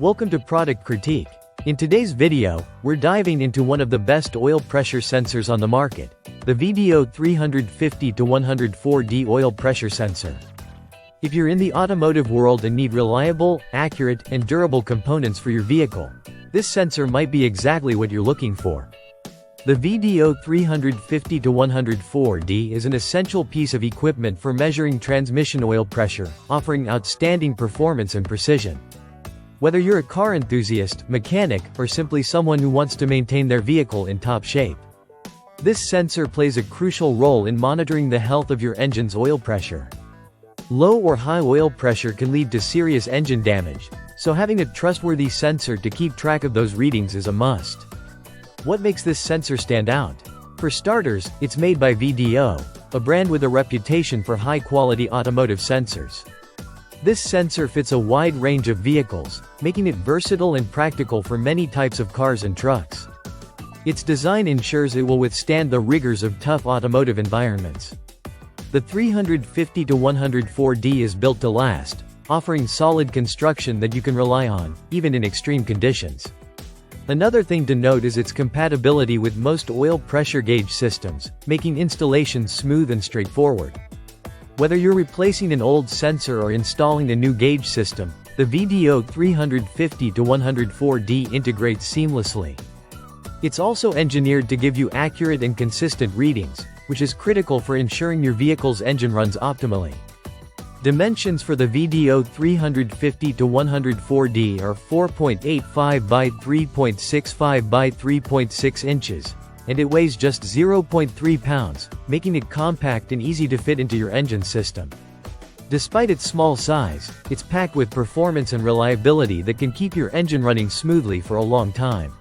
Welcome to Product Critique. In today's video, we're diving into one of the best oil pressure sensors on the market, the VDO 350-104D oil pressure sensor. If you're in the automotive world and need reliable, accurate, and durable components for your vehicle, this sensor might be exactly what you're looking for. The VDO 350-104D is an essential piece of equipment for measuring transmission oil pressure, offering outstanding performance and precision. Whether you're a car enthusiast, mechanic, or simply someone who wants to maintain their vehicle in top shape, this sensor plays a crucial role in monitoring the health of your engine's oil pressure. Low or high oil pressure can lead to serious engine damage, so having a trustworthy sensor to keep track of those readings is a must. What makes this sensor stand out? For starters, it's made by VDO, a brand with a reputation for high-quality automotive sensors. This sensor fits a wide range of vehicles, making it versatile and practical for many types of cars and trucks. Its design ensures it will withstand the rigors of tough automotive environments. The 350-104D is built to last, offering solid construction that you can rely on, even in extreme conditions. Another thing to note is its compatibility with most oil pressure gauge systems, making installation smooth and straightforward. Whether you're replacing an old sensor or installing a new gauge system, the VDO 350-104D integrates seamlessly. It's also engineered to give you accurate and consistent readings, which is critical for ensuring your vehicle's engine runs optimally. Dimensions for the VDO 350-104D are 4.85 by 3.65 by 3.6 inches, and it weighs just 0.3 pounds, making it compact and easy to fit into your engine system. Despite its small size, it's packed with performance and reliability that can keep your engine running smoothly for a long time.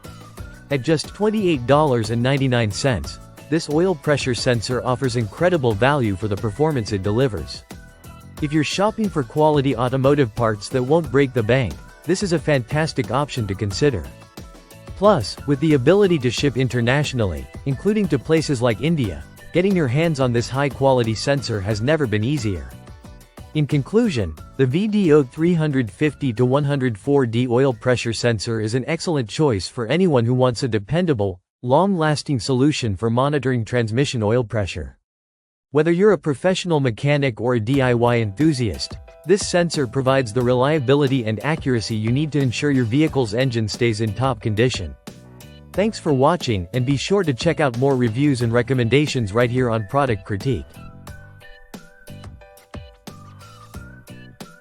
At just $28.99, this oil pressure sensor offers incredible value for the performance it delivers. If you're shopping for quality automotive parts that won't break the bank, this is a fantastic option to consider. Plus, with the ability to ship internationally, including to places like India, getting your hands on this high-quality sensor has never been easier. In conclusion, the VDO 350-104D oil pressure sensor is an excellent choice for anyone who wants a dependable, long-lasting solution for monitoring transmission oil pressure. Whether you're a professional mechanic or a DIY enthusiast, this sensor provides the reliability and accuracy you need to ensure your vehicle's engine stays in top condition. Thanks for watching, and be sure to check out more reviews and recommendations right here on Product Critique.